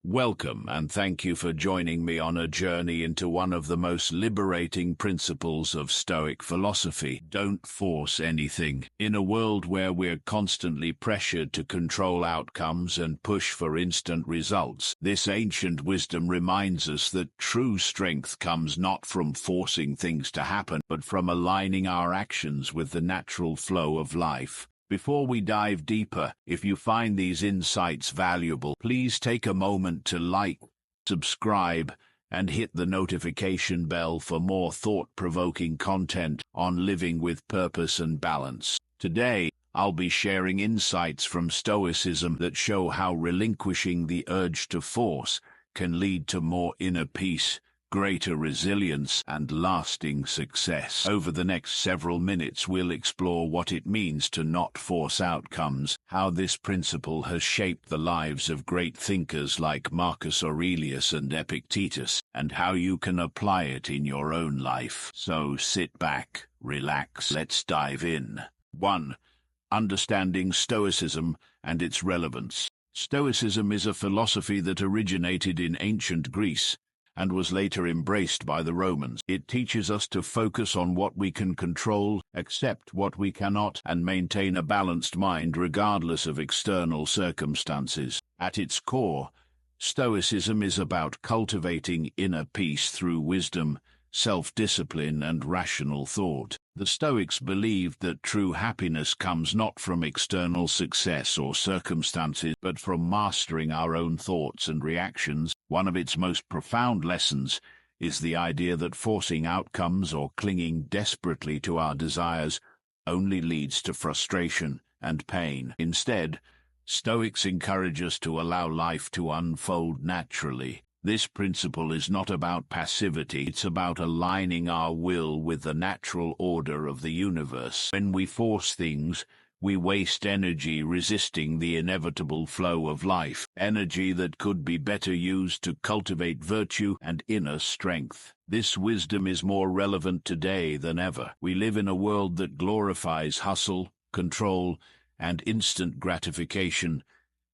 Welcome, and thank you for joining me on a journey into one of the most liberating principles of Stoic philosophy. Don't force anything. In a world where we're constantly pressured to control outcomes and push for instant results, this ancient wisdom reminds us that true strength comes not from forcing things to happen, but from aligning our actions with the natural flow of life. Before we dive deeper, if you find these insights valuable, please take a moment to like, subscribe, and hit the notification bell for more thought-provoking content on living with purpose and balance. Today, I'll be sharing insights from Stoicism that show how relinquishing the urge to force can lead to more inner peace, greater resilience, and lasting success. Over the next several minutes, we'll explore what it means to not force outcomes, how this principle has shaped the lives of great thinkers like Marcus Aurelius and Epictetus, and how you can apply it in your own life. So sit back, relax, let's dive in. 1. Understanding Stoicism and its relevance. Stoicism is a philosophy that originated in ancient Greece and was later embraced by the Romans. It teaches us to focus on what we can control, accept what we cannot, and maintain a balanced mind regardless of external circumstances. At its core, Stoicism is about cultivating inner peace through wisdom, self-discipline, and rational thought. The Stoics believed that true happiness comes not from external success or circumstances, but from mastering our own thoughts and reactions. One of its most profound lessons is the idea that forcing outcomes or clinging desperately to our desires only leads to frustration and pain. Instead, Stoics encourage us to allow life to unfold naturally. This principle is not about passivity, it's about aligning our will with the natural order of the universe. When we force things, we waste energy resisting the inevitable flow of life, energy that could be better used to cultivate virtue and inner strength. This wisdom is more relevant today than ever. We live in a world that glorifies hustle, control, and instant gratification,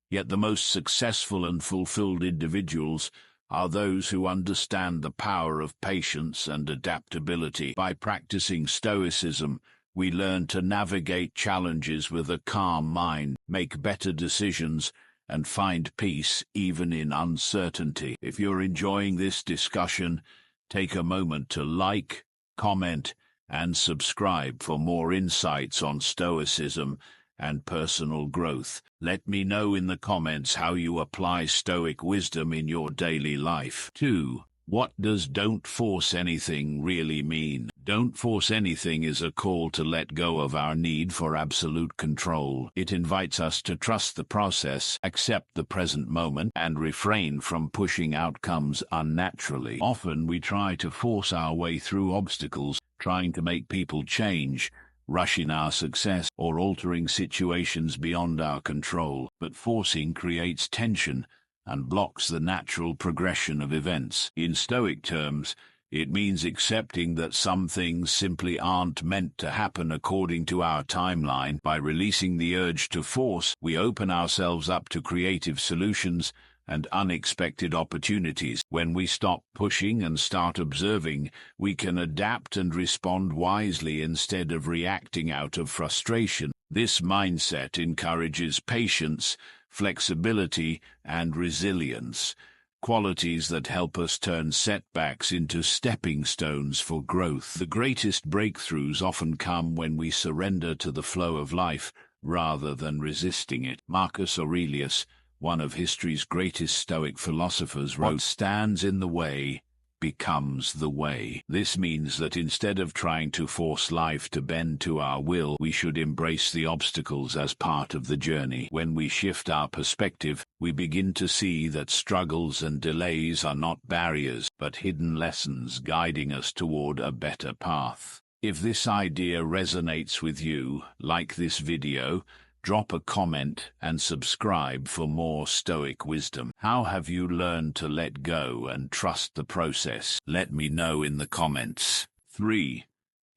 yet the most successful and fulfilled individuals are those who understand the power of patience and adaptability. By practicing Stoicism, we learn to navigate challenges with a calm mind, make better decisions, and find peace even in uncertainty. If you're enjoying this discussion, take a moment to like, comment, and subscribe for more insights on Stoicism and personal growth. Let me know in the comments how you apply Stoic wisdom in your daily life. 2. What does "don't force anything" really mean? Don't force anything is a call to let go of our need for absolute control. It invites us to trust the process, accept the present moment, and refrain from pushing outcomes unnaturally. Often we try to force our way through obstacles, trying to make people change, rushing our success, or altering situations beyond our control. But forcing creates tension and blocks the natural progression of events. In Stoic terms, it means accepting that some things simply aren't meant to happen according to our timeline. By releasing the urge to force, we open ourselves up to creative solutions and unexpected opportunities. When we stop pushing and start observing, we can adapt and respond wisely instead of reacting out of frustration. This mindset encourages patience, flexibility, and resilience, qualities that help us turn setbacks into stepping stones for growth. The greatest breakthroughs often come when we surrender to the flow of life rather than resisting it. Marcus Aurelius, one of history's greatest Stoic philosophers, wrote, "What stands in the way becomes the way." This means that instead of trying to force life to bend to our will, we should embrace the obstacles as part of the journey. When we shift our perspective, we begin to see that struggles and delays are not barriers, but hidden lessons guiding us toward a better path. If this idea resonates with you, like this video, drop a comment and subscribe for more Stoic wisdom. How have you learned to let go and trust the process? Let me know in the comments. 3.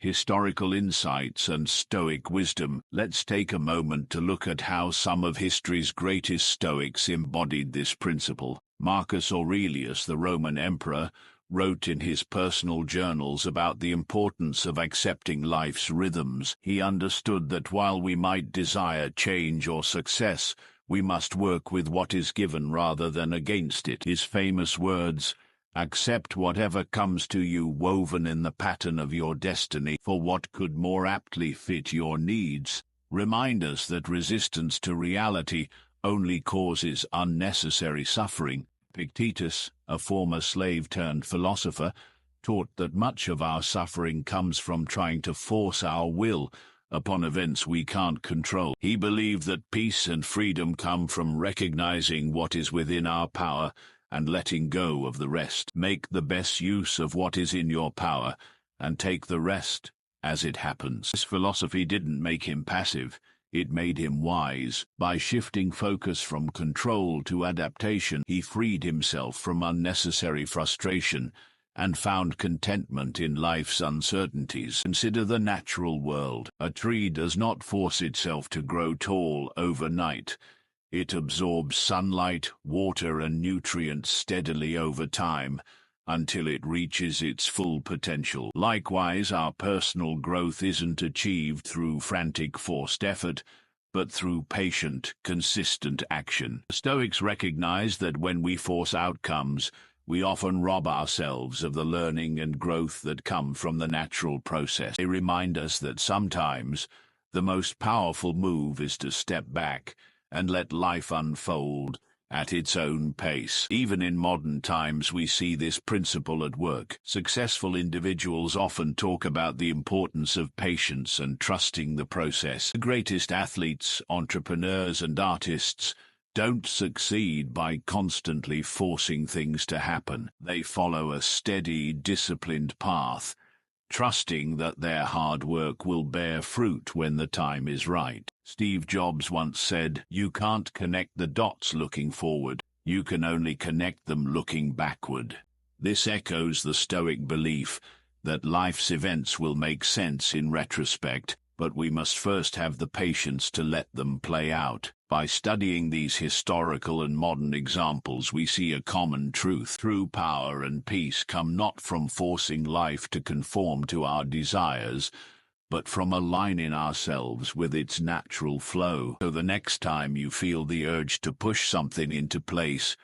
Historical insights and Stoic wisdom. Let's take a moment to look at how some of history's greatest Stoics embodied this principle. Marcus Aurelius, the Roman emperor, wrote in his personal journals about the importance of accepting life's rhythms. He understood that while we might desire change or success, we must work with what is given rather than against it. His famous words, "Accept whatever comes to you woven in the pattern of your destiny, for what could more aptly fit your needs," remind us that resistance to reality only causes unnecessary suffering. Epictetus, a former slave-turned-philosopher, taught that much of our suffering comes from trying to force our will upon events we can't control. He believed that peace and freedom come from recognizing what is within our power and letting go of the rest. Make the best use of what is in your power and take the rest as it happens. This philosophy didn't make him passive. It made him wise. By shifting focus from control to adaptation, he freed himself from unnecessary frustration and found contentment in life's uncertainties. Consider the natural world. A tree does not force itself to grow tall overnight. It absorbs sunlight, water, and nutrients steadily over time until it reaches its full potential. Likewise, our personal growth isn't achieved through frantic, forced effort, but through patient, consistent action. The Stoics recognize that when we force outcomes, we often rob ourselves of the learning and growth that come from the natural process. They remind us that sometimes the most powerful move is to step back and let life unfold at its own pace. Even in modern times, we see this principle at work. Successful individuals often talk about the importance of patience and trusting the process. The greatest athletes, entrepreneurs, and artists don't succeed by constantly forcing things to happen. They follow a steady, disciplined path, trusting that their hard work will bear fruit when the time is right. Steve Jobs once said, "You can't connect the dots looking forward. You can only connect them looking backward." This echoes the Stoic belief that life's events will make sense in retrospect, but we must first have the patience to let them play out. By studying these historical and modern examples, we see a common truth. True power and peace come not from forcing life to conform to our desires, but from aligning ourselves with its natural flow. So the next time you feel the urge to push something into place,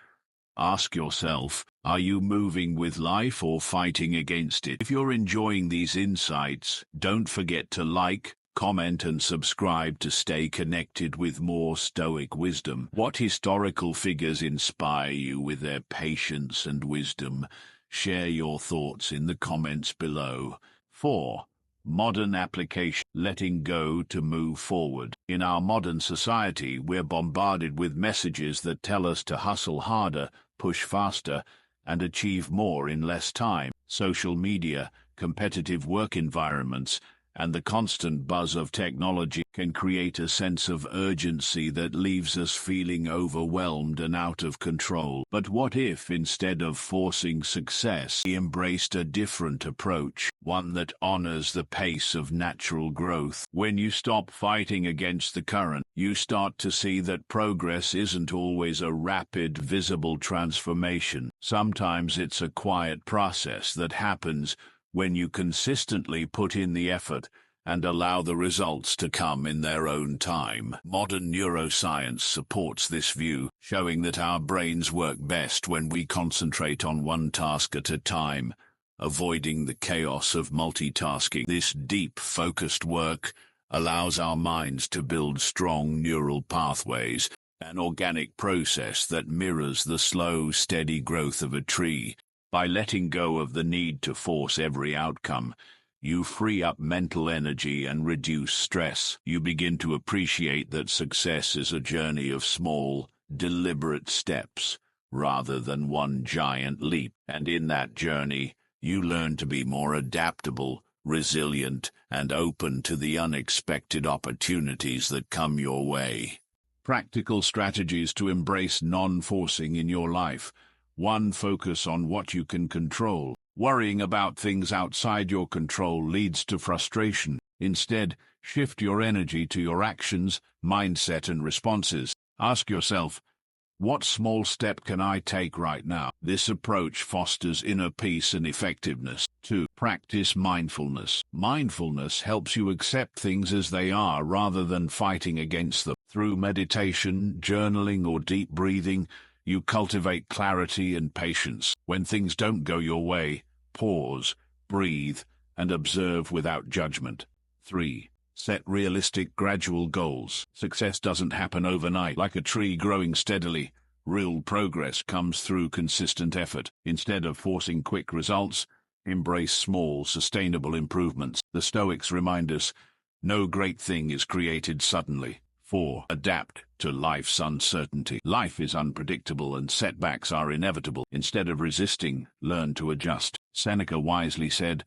ask yourself, are you moving with life or fighting against it? If you're enjoying these insights, don't forget to like, comment, and subscribe to stay connected with more Stoic wisdom. What historical figures inspire you with their patience and wisdom? Share your thoughts in the comments below. 4. Modern application. Letting go to move forward. In our modern society, we're bombarded with messages that tell us to hustle harder, push faster, and achieve more in less time. Social media, competitive work environments, and the constant buzz of technology can create a sense of urgency that leaves us feeling overwhelmed and out of control. But what if, instead of forcing success, we embraced a different approach, one that honors the pace of natural growth? When you stop fighting against the current, you start to see that progress isn't always a rapid, visible transformation. Sometimes it's a quiet process that happens when you consistently put in the effort and allow the results to come in their own time. Modern neuroscience supports this view, showing that our brains work best when we concentrate on one task at a time, avoiding the chaos of multitasking. This deep, focused work allows our minds to build strong neural pathways, an organic process that mirrors the slow, steady growth of a tree. By letting go of the need to force every outcome, you free up mental energy and reduce stress. You begin to appreciate that success is a journey of small, deliberate steps, rather than one giant leap. And in that journey, you learn to be more adaptable, resilient, and open to the unexpected opportunities that come your way. Practical strategies to embrace non-forcing in your life. 1. Focus on what you can control. Worrying about things outside your control leads to frustration. Instead, shift your energy to your actions, mindset, and responses. Ask yourself, What small step can I take right now? This approach fosters inner peace and effectiveness. 2. Practice mindfulness. Mindfulness helps you accept things as they are rather than fighting against them. Through meditation, journaling, or deep breathing, you cultivate clarity and patience. When things don't go your way, pause, breathe, and observe without judgment. 3. Set realistic, gradual goals. Success doesn't happen overnight. Like a tree growing steadily, real progress comes through consistent effort. Instead of forcing quick results, embrace small, sustainable improvements. The Stoics remind us, no great thing is created suddenly. 4. Adapt to life's uncertainty. Life is unpredictable and setbacks are inevitable. Instead of resisting, learn to adjust. Seneca wisely said,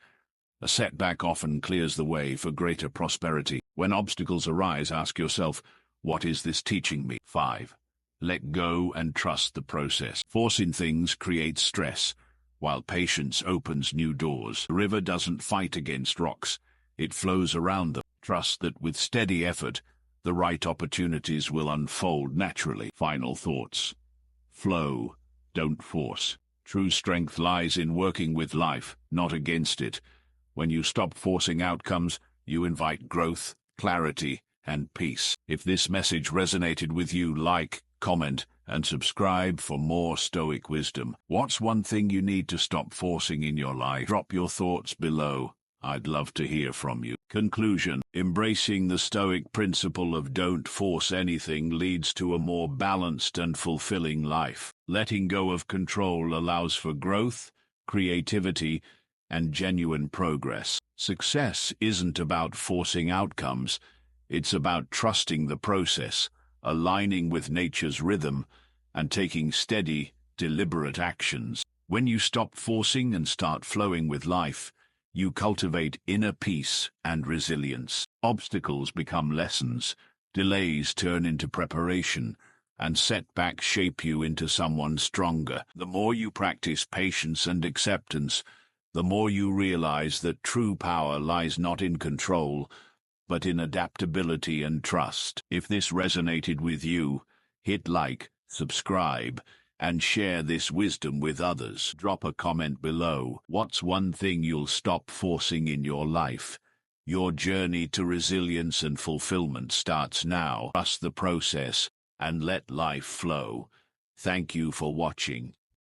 a setback often clears the way for greater prosperity. When obstacles arise, ask yourself, what is this teaching me? 5. Let go and trust the process. Forcing things creates stress, while patience opens new doors. The river doesn't fight against rocks, it flows around them. Trust that with steady effort, the right opportunities will unfold naturally. Final thoughts. Flow, don't force. True strength lies in working with life, not against it. When you stop forcing outcomes, you invite growth, clarity, and peace. If this message resonated with you, like, comment, and subscribe for more Stoic wisdom. What's one thing you need to stop forcing in your life? Drop your thoughts below. I'd love to hear from you. Conclusion. Embracing the Stoic principle of don't force anything leads to a more balanced and fulfilling life. Letting go of control allows for growth, creativity, and genuine progress. Success isn't about forcing outcomes, it's about trusting the process, aligning with nature's rhythm, and taking steady, deliberate actions. When you stop forcing and start flowing with life, you cultivate inner peace and resilience. Obstacles become lessons, delays turn into preparation, and setbacks shape you into someone stronger. The more you practice patience and acceptance, the more you realize that true power lies not in control, but in adaptability and trust. If this resonated with you, hit like, subscribe, and share this wisdom with others. Drop a comment below. What's one thing you'll stop forcing in your life? Your journey to resilience and fulfillment starts now. Trust the process and let life flow. Thank you for watching.